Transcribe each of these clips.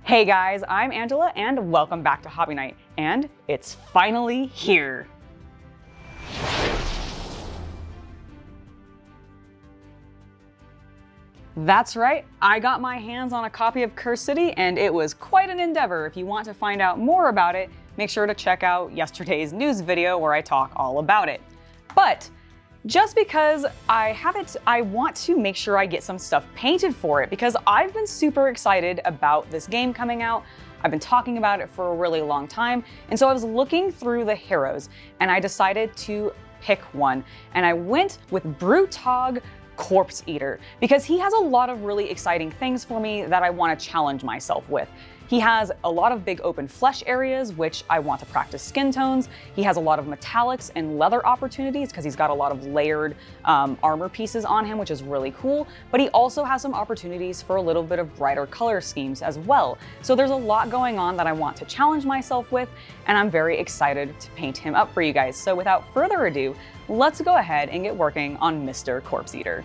Hey guys, I'm Angela and welcome back to Hobby Night, and it's finally here. That's right, I got my hands on a copy of Curse City and it was quite an endeavor. If you want to find out more about it, make sure to check out yesterday's news video where I talk all about it. But just because I have it, I want to make sure I get some stuff painted for it because I've been super excited about this game coming out. I've been talking about it for a really long time, and so I was looking through the heroes and I decided to pick one, and I went with Brutogg Corpse Eater because he has a lot of really exciting things for me that I want to challenge myself with. He has a lot of big open flesh areas, which I want to practice skin tones. He has a lot of metallics and leather opportunities because he's got a lot of layered armor pieces on him, which is really cool. But he also has some opportunities for a little bit of brighter color schemes as well. So there's a lot going on that I want to challenge myself with, and I'm very excited to paint him up for you guys. So without further ado, let's go ahead and get working on Mr. Corpse Eater.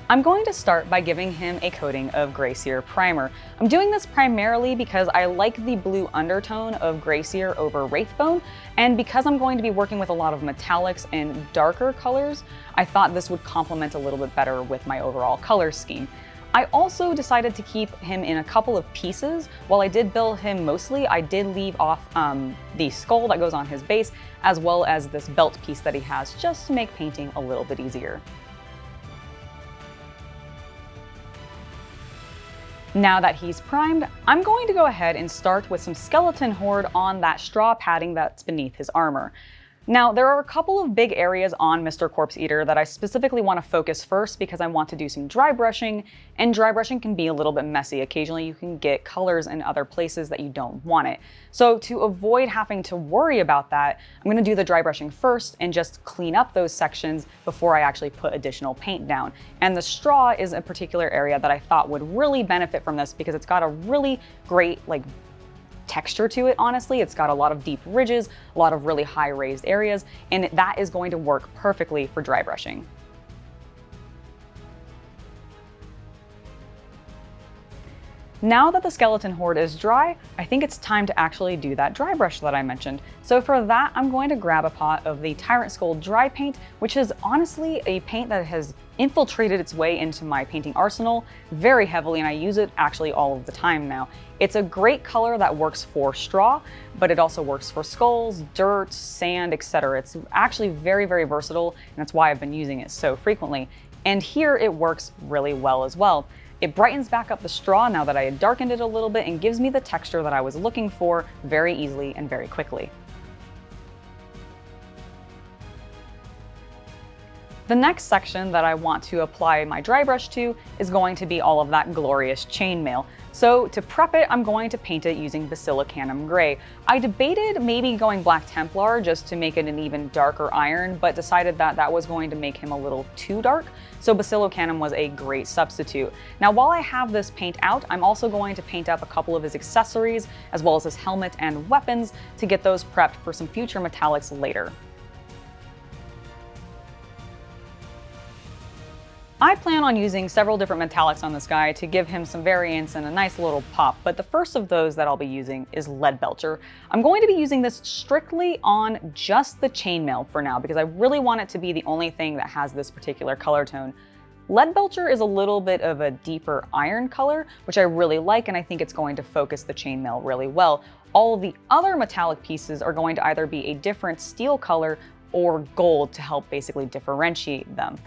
I'm going to start by giving him a coating of Seer primer. I'm doing this primarily because I like the blue undertone of Seer over Wraithbone, and because I'm going to be working with a lot of metallics and darker colors, I thought this would complement a little bit better with my overall color scheme. I also decided to keep him in a couple of pieces. While I did build him mostly, I did leave off the skull that goes on his base, as well as this belt piece that he has, just to make painting a little bit easier. Now that he's primed, I'm going to go ahead and start with some skeleton horde on that straw padding that's beneath his armor. Now, there are a couple of big areas on Mr. Corpse Eater that I specifically want to focus first because I want to do some dry brushing, and dry brushing can be a little bit messy. Occasionally you can get colors in other places that you don't want it. So to avoid having to worry about that, I'm going to do the dry brushing first and just clean up those sections before I actually put additional paint down. And the straw is a particular area that I thought would really benefit from this because it's got a really great texture to it, honestly. It's got a lot of deep ridges, a lot of really high raised areas, and that is going to work perfectly for dry brushing. Now that the skeleton horde is dry, I think it's time to actually do that dry brush that I mentioned. So for that, I'm going to grab a pot of the Tyrant Skull dry paint, which is honestly a paint that has infiltrated its way into my painting arsenal very heavily, and I use it actually all of the time now. It's a great color that works for straw, but it also works for skulls, dirt, sand, etc. It's actually very, very versatile, and that's why I've been using it so frequently. And here it works really well as well. It brightens back up the straw now that I had darkened it a little bit and gives me the texture that I was looking for very easily and very quickly. The next section that I want to apply my dry brush to is going to be all of that glorious chainmail. So to prep it, I'm going to paint it using Basilicanum gray. I debated maybe going Black Templar just to make it an even darker iron, but decided that that was going to make him a little too dark, so Basilicanum was a great substitute. Now while I have this paint out, I'm also going to paint up a couple of his accessories, as well as his helmet and weapons, to get those prepped for some future metallics later. I plan on using several different metallics on this guy to give him some variance and a nice little pop, but the first of those that I'll be using is Leadbelcher. I'm going to be using this strictly on just the chainmail for now because I really want it to be the only thing that has this particular color tone. Leadbelcher is a little bit of a deeper iron color, which I really like, and I think it's going to focus the chainmail really well. All of the other metallic pieces are going to either be a different steel color or gold to help basically differentiate them.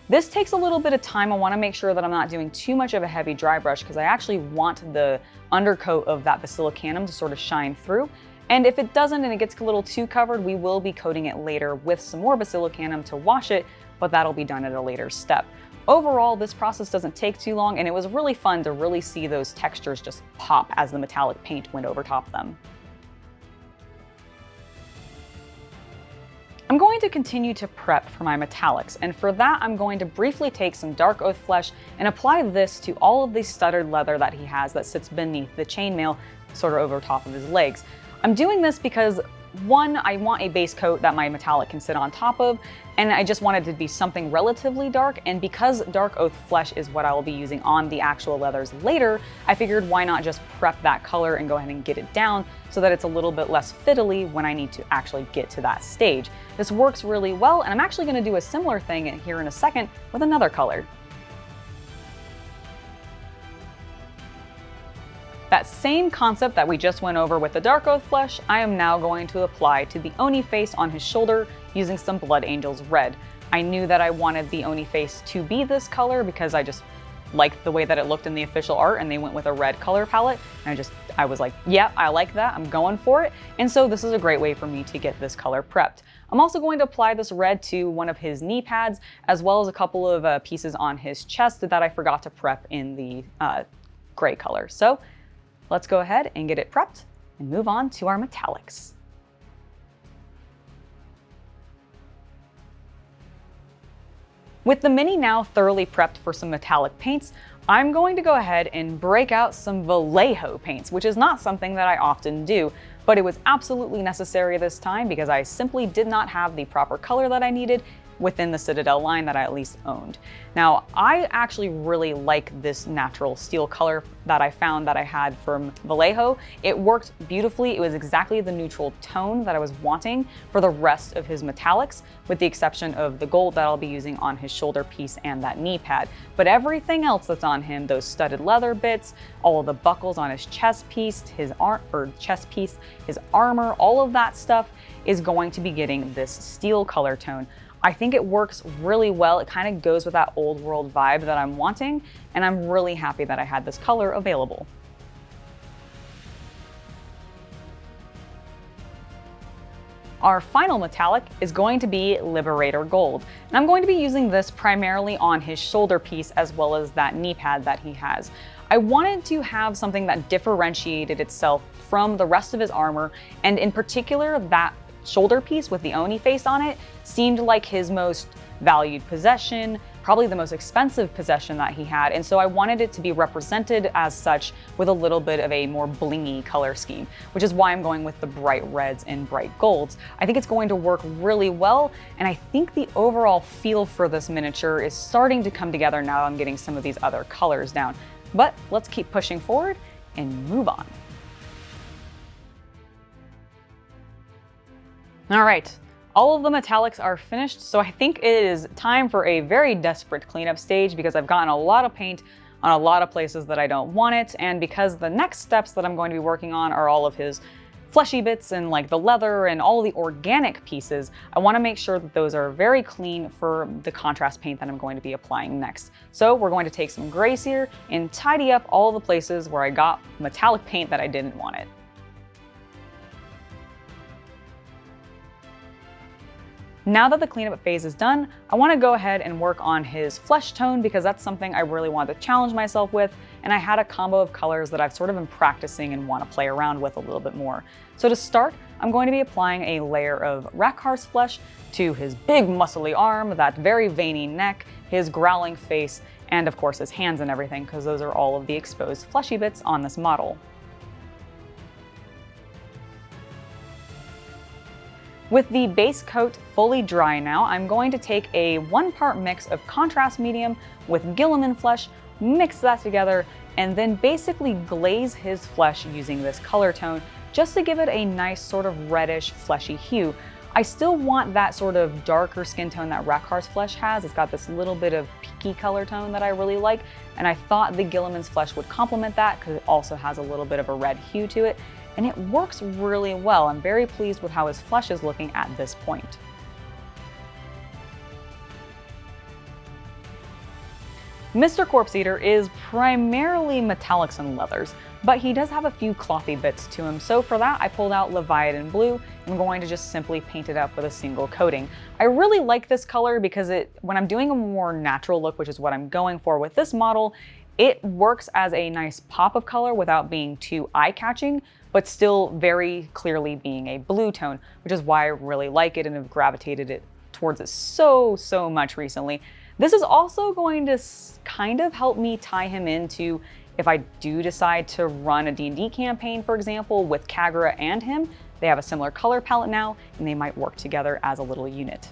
This takes a little bit of time. I want to make sure that I'm not doing too much of a heavy dry brush because I actually want the undercoat of that Basilicanum to sort of shine through. And if it doesn't and it gets a little too covered, we will be coating it later with some more Basilicanum to wash it, but that'll be done at a later step. Overall, this process doesn't take too long, and it was really fun to really see those textures just pop as the metallic paint went over top of them. I'm going to continue to prep for my metallics, and for that I'm going to briefly take some Darkoath flesh and apply this to all of the studded leather that he has that sits beneath the chainmail, sort of over top of his legs. I'm doing this because one, I want a base coat that my metallic can sit on top of, and I just wanted it to be something relatively dark, and because Darkoath flesh is what I will be using on the actual leathers later, I figured why not just prep that color and go ahead and get it down so that it's a little bit less fiddly when I need to actually get to that stage. This works really well, and I'm actually going to do a similar thing here in a second with another color. That same concept that we just went over with the Darkoath flesh, I am now going to apply to the Oni face on his shoulder using some Blood Angels red. I knew that I wanted the Oni face to be this color because I just liked the way that it looked in the official art, and they went with a red color palette, and I was like, yeah, I like that, I'm going for it. And so this is a great way for me to get this color prepped. I'm also going to apply this red to one of his knee pads, as well as a couple of pieces on his chest that I forgot to prep in the gray color. So let's go ahead and get it prepped and move on to our metallics. With the mini now thoroughly prepped for some metallic paints, I'm going to go ahead and break out some Vallejo paints, which is not something that I often do, but it was absolutely necessary this time because I simply did not have the proper color that I needed within the Citadel line that I at least owned. Now, I actually really like this natural steel color that I found that I had from Vallejo. It worked beautifully. It was exactly the neutral tone that I was wanting for the rest of his metallics, with the exception of the gold that I'll be using on his shoulder piece and that knee pad. But everything else that's on him, those studded leather bits, all of the buckles on his chest piece, his armor, all of that stuff is going to be getting this steel color tone. I think it works really well. It kind of goes with that old world vibe that I'm wanting, and I'm really happy that I had this color available. Our final metallic is going to be Liberator Gold, and I'm going to be using this primarily on his shoulder piece as well as that knee pad that he has. I wanted to have something that differentiated itself from the rest of his armor, and in particular that shoulder piece with the Oni face on it seemed like his most valued possession, probably the most expensive possession that he had, and so I wanted it to be represented as such with a little bit of a more blingy color scheme, which is why I'm going with the bright reds and bright golds. I think it's going to work really well, and I think the overall feel for this miniature is starting to come together now that I'm getting some of these other colors down. But let's keep pushing forward and move on. All right, all of the metallics are finished, so I think it is time for a very desperate cleanup stage because I've gotten a lot of paint on a lot of places that I don't want it, and because the next steps that I'm going to be working on are all of his fleshy bits and like the leather and all the organic pieces, I want to make sure that those are very clean for the contrast paint that I'm going to be applying next. So we're going to take some gray Seer and tidy up all the places where I got metallic paint that I didn't want it. Now that the cleanup phase is done, I want to go ahead and work on his flesh tone because that's something I really wanted to challenge myself with, and I had a combo of colors that I've sort of been practicing and want to play around with a little bit more. So to start, I'm going to be applying a layer of Rakarth's flesh to his big muscly arm, that very veiny neck, his growling face, and of course his hands and everything, because those are all of the exposed fleshy bits on this model. With the base coat fully dry now, I'm going to take a 1-part mix of contrast medium with Guilliman flesh, mix that together, and then basically glaze his flesh using this color tone just to give it a nice sort of reddish fleshy hue. I still want that sort of darker skin tone that Rakarth's flesh has. It's got this little bit of peaky color tone that I really like, and I thought the Guilliman's flesh would complement that because it also has a little bit of a red hue to it. And it works really well. I'm very pleased with how his flesh is looking at this point. Mr. Corpse Eater is primarily metallics and leathers, but he does have a few clothy bits to him, so for that I pulled out Leviadon blue and I'm going to just simply paint it up with a single coating. I really like this color because when I'm doing a more natural look, which is what I'm going for with this model, it works as a nice pop of color without being too eye-catching, but still very clearly being a blue tone, which is why I really like it and have gravitated towards it so much recently. This is also going to kind of help me tie him into if I do decide to run a D&D campaign, for example, with Kagura and him, they have a similar color palette now, and they might work together as a little unit.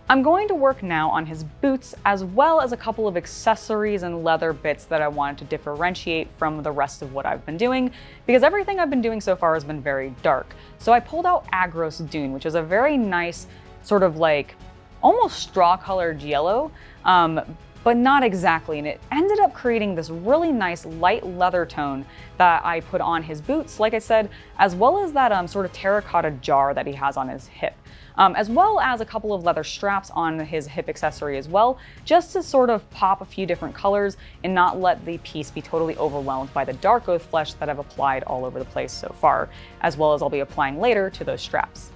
I'm going to work now on his boots, as well as a couple of accessories and leather bits that I wanted to differentiate from the rest of what I've been doing, because everything I've been doing so far has been very dark. So I pulled out Aggros Dune, which is a very nice sort of like almost straw-colored yellow, but not exactly, and it ended up creating this really nice light leather tone that I put on his boots, like I said, as well as that sort of terracotta jar that he has on his hip. As well as a couple of leather straps on his hip accessory as well, just to sort of pop a few different colors and not let the piece be totally overwhelmed by the Darkoath flesh that I've applied all over the place so far, as well as I'll be applying later to those straps.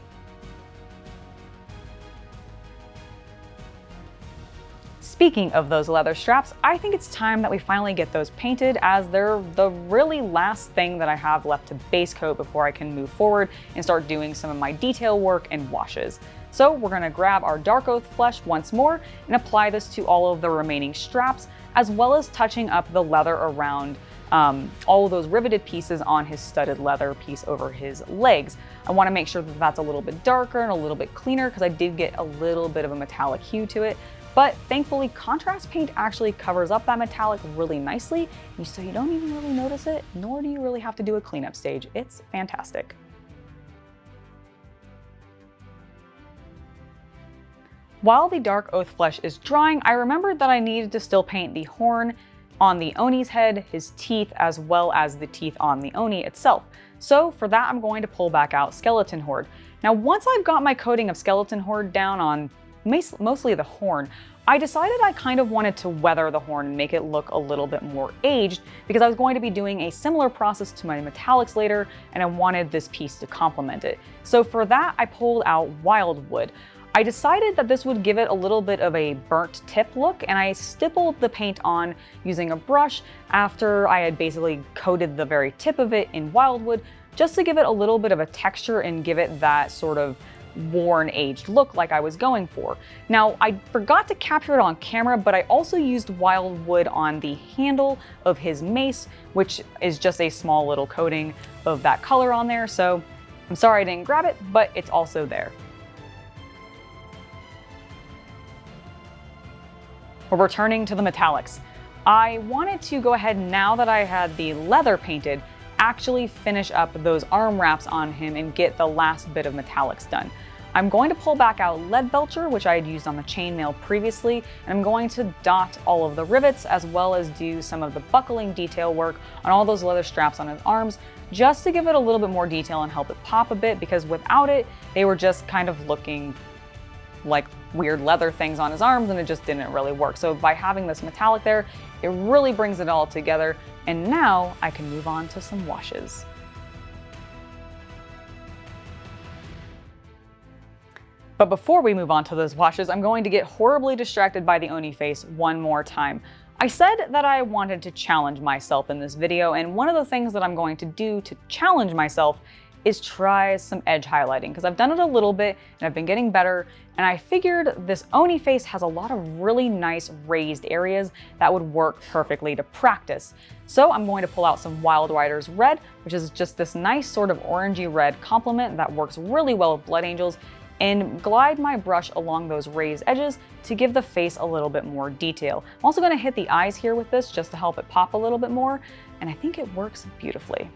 Speaking of those leather straps, I think it's time that we finally get those painted, as they're the really last thing that I have left to base coat before I can move forward and start doing some of my detail work and washes. So we're going to grab our Darkoath flesh once more and apply this to all of the remaining straps, as well as touching up the leather around all of those riveted pieces on his studded leather piece over his legs. I want to make sure that that's a little bit darker and a little bit cleaner, because I did get a little bit of a metallic hue to it. But thankfully, contrast paint actually covers up that metallic really nicely, so you don't even really notice it, nor do you really have to do a cleanup stage. It's fantastic. While the Darkoath flesh is drying, I remembered that I needed to still paint the horn on the Oni's head, his teeth, as well as the teeth on the Oni itself. So for that, I'm going to pull back out Skeleton Horde. Now, once I've got my coating of Skeleton Horde down on mostly the horn, I decided I kind of wanted to weather the horn and make it look a little bit more aged, because I was going to be doing a similar process to my metallics later, and I wanted this piece to complement it. So for that, I pulled out Wyldwood. I decided that this would give it a little bit of a burnt tip look, and I stippled the paint on using a brush after I had basically coated the very tip of it in Wyldwood, just to give it a little bit of a texture and give it that sort of worn, aged look like I was going for. Now, I forgot to capture it on camera, but I also used Wyldwood on the handle of his mace, which is just a small little coating of that color on there, so I'm sorry I didn't grab it, but it's also there. We're returning to the metallics. I wanted to go ahead, now that I had the leather painted, actually finish up those arm wraps on him and get the last bit of metallics done. I'm going to pull back out Leadbelcher, which I had used on the chainmail previously, and I'm going to dot all of the rivets, as well as do some of the buckling detail work on all those leather straps on his arms, just to give it a little bit more detail and help it pop a bit, because without it, they were just kind of looking like weird leather things on his arms, and it just didn't really work. So by having this metallic there, it really brings it all together, and now I can move on to some washes. But before we move on to those washes, I'm going to get horribly distracted by the Oni face one more time. I said that I wanted to challenge myself in this video, and one of the things that I'm going to do to challenge myself is try some edge highlighting, because I've done it a little bit and I've been getting better, and I figured this Oni face has a lot of really nice raised areas that would work perfectly to practice. So I'm going to pull out some Wild Riders Red, which is just this nice sort of orangey red complement that works really well with Blood Angels, and glide my brush along those raised edges to give the face a little bit more detail. I'm also going to hit the eyes here with this just to help it pop a little bit more, and I think it works beautifully.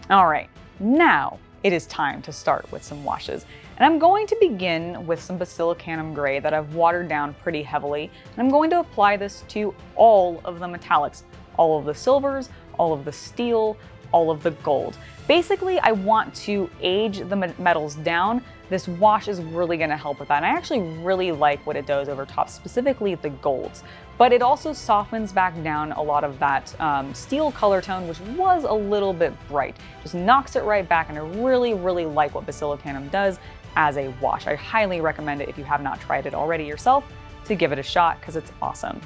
All right, now it is time to start with some washes. And I'm going to begin with some Basilicanum Gray that I've watered down pretty heavily. And I'm going to apply this to all of the metallics, all of the silvers, all of the steel, all of the gold. Basically, I want to age the metals down. This wash is really going to help with that. And I actually really like what it does over top, specifically the golds. But it also softens back down a lot of that steel color tone, which was a little bit bright. Just knocks it right back, and I really, really like what Basilicanum does as a wash. I highly recommend it if you have not tried it already yourself to give it a shot, because it's awesome.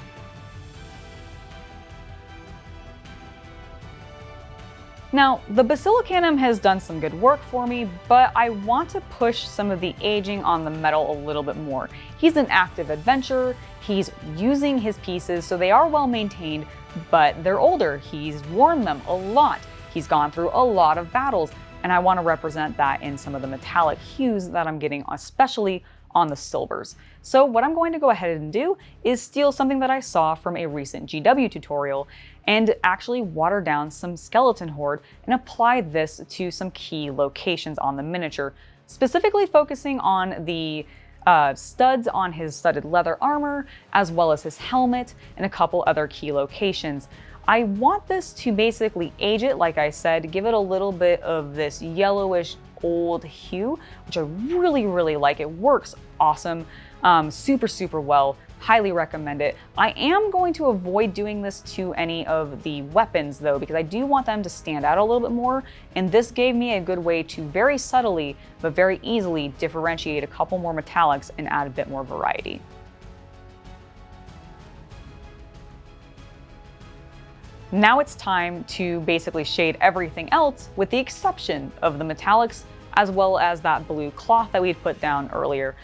Now, the Basilicanum has done some good work for me, but I want to push some of the aging on the metal a little bit more. He's an active adventurer, he's using his pieces, so they are well maintained, but they're older. He's worn them a lot. He's gone through a lot of battles, and I want to represent that in some of the metallic hues that I'm getting, especially on the silvers. So what I'm going to go ahead and do is steal something that I saw from a recent GW tutorial and actually water down some skeleton horde and apply this to some key locations on the miniature, specifically focusing on the studs on his studded leather armor, as well as his helmet and a couple other key locations. I want this to basically age it, like I said, give it a little bit of this yellowish old hue, which I really, really like. It works awesome, super well. Highly recommend it. I am going to avoid doing this to any of the weapons though, because I do want them to stand out a little bit more, and this gave me a good way to very subtly but very easily differentiate a couple more metallics and add a bit more variety. Now it's time to basically shade everything else with the exception of the metallics, as well as that blue cloth that we had put down earlier.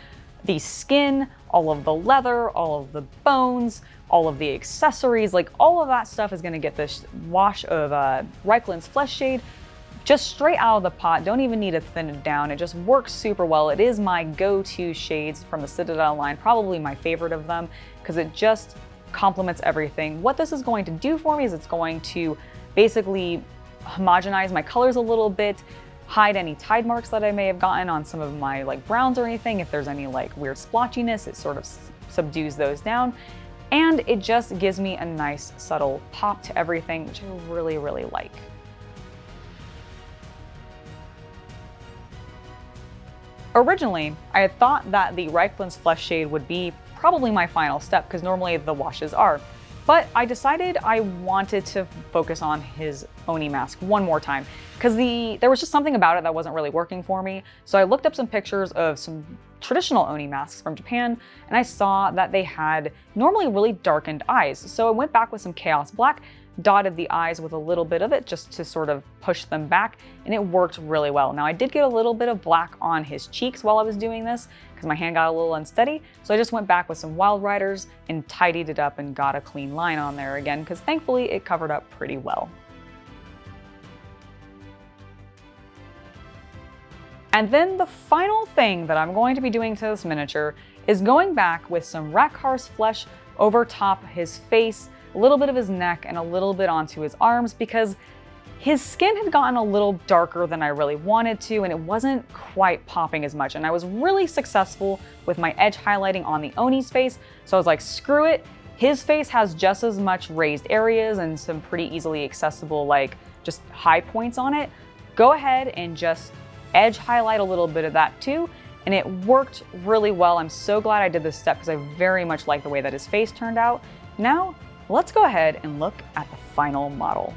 The skin, all of the leather, all of the bones, all of the accessories, like all of that stuff is going to get this wash of Reikland's Fleshade just straight out of the pot. Don't even need to thin it down. It just works super well. It is my go-to shades from the Citadel line, probably my favorite of them, because it just complements everything. What this is going to do for me is it's going to basically homogenize my colors a little bit, hide any tide marks that I may have gotten on some of my like browns or anything. If there's any like weird splotchiness, it sort of subdues those down, and it just gives me a nice subtle pop to everything, which I really, really like. Originally, I had thought that the Reikland's Fleshade would be probably my final step, because normally the washes are. But I decided I wanted to focus on his Oni mask one more time, because there was just something about it that wasn't really working for me. So I looked up some pictures of some traditional Oni masks from Japan, and I saw that they had normally really darkened eyes. So I went back with some Chaos Black, dotted the eyes with a little bit of it just to sort of push them back, and it worked really well. Now I did get a little bit of black on his cheeks while I was doing this because my hand got a little unsteady, so I just went back with some Wyld Riders and tidied it up and got a clean line on there again, because thankfully it covered up pretty well. And then the final thing that I'm going to be doing to this miniature is going back with some Rakarth's flesh over top his face, a little bit of his neck, and a little bit onto his arms, because his skin had gotten a little darker than I really wanted to, and it wasn't quite popping as much. And I was really successful with my edge highlighting on the Oni's face, so I was like, screw it. His face has just as much raised areas and some pretty easily accessible, like, just high points on it. Go ahead and just edge highlight a little bit of that too, and it worked really well. I'm so glad I did this step because I very much like the way that his face turned out. Now, let's go ahead and look at the final model.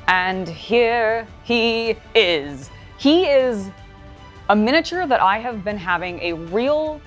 And here he is. He is a miniature that I have been having a real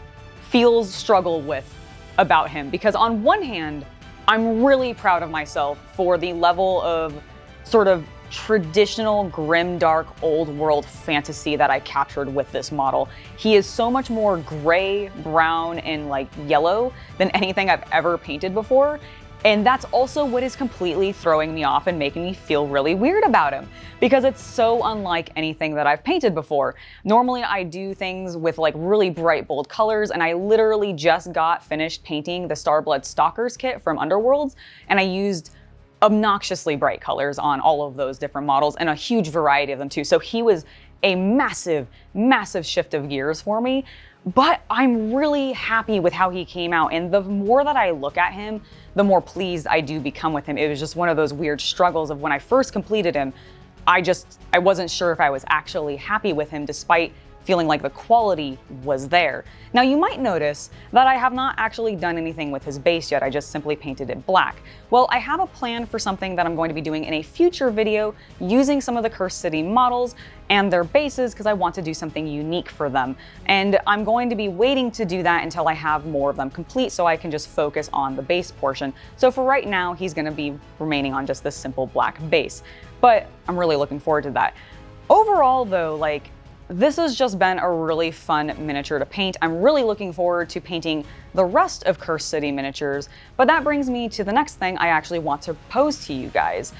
feels struggle with about him, because on one hand, I'm really proud of myself for the level of sort of traditional grim dark old world fantasy that I captured with this model. He is so much more gray, brown, and like yellow than anything I've ever painted before. And that's also what is completely throwing me off and making me feel really weird about him, because it's so unlike anything that I've painted before. Normally I do things with like really bright, bold colors, and I literally just got finished painting the Starblood Stalkers kit from Underworlds, and I used obnoxiously bright colors on all of those different models and a huge variety of them too. So he was a massive, massive shift of gears for me, but I'm really happy with how he came out. And the more that I look at him, the more pleased I do become with him. It was just one of those weird struggles of when I first completed him, I wasn't sure if I was actually happy with him, despite feeling like the quality was there. Now you might notice that I have not actually done anything with his base yet, I just simply painted it black. Well, I have a plan for something that I'm going to be doing in a future video using some of the Cursed City models and their bases because I want to do something unique for them. And I'm going to be waiting to do that until I have more of them complete so I can just focus on the base portion. So for right now, he's going to be remaining on just this simple black base. But I'm really looking forward to that. Overall though, like, this has just been a really fun miniature to paint. I'm really looking forward to painting the rest of Cursed City miniatures, but that brings me to the next thing I actually want to pose to you guys.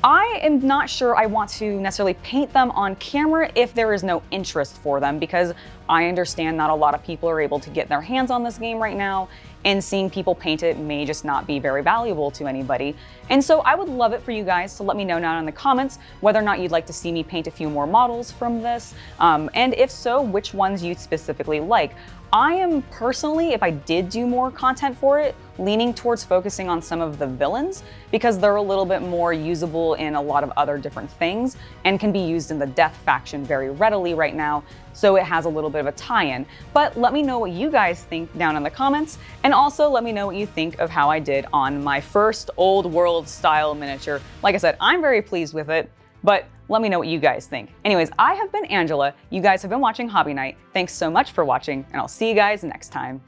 I am not sure I want to necessarily paint them on camera if there is no interest for them, because I understand not a lot of people are able to get their hands on this game right now, and seeing people paint it may just not be very valuable to anybody. And so I would love it for you guys to let me know down in the comments whether or not you'd like to see me paint a few more models from this, and if so, which ones you'd specifically like. I am personally, if I did do more content for it, leaning towards focusing on some of the villains because they're a little bit more usable in a lot of other different things and can be used in the Death faction very readily right now, so it has a little bit of a tie-in. But let me know what you guys think down in the comments, and also let me know what you think of how I did on my first old world style miniature. Like I said, I'm very pleased with it, but let me know what you guys think. Anyways, I have been Angela. You guys have been watching Hobby Night. Thanks so much for watching, and I'll see you guys next time.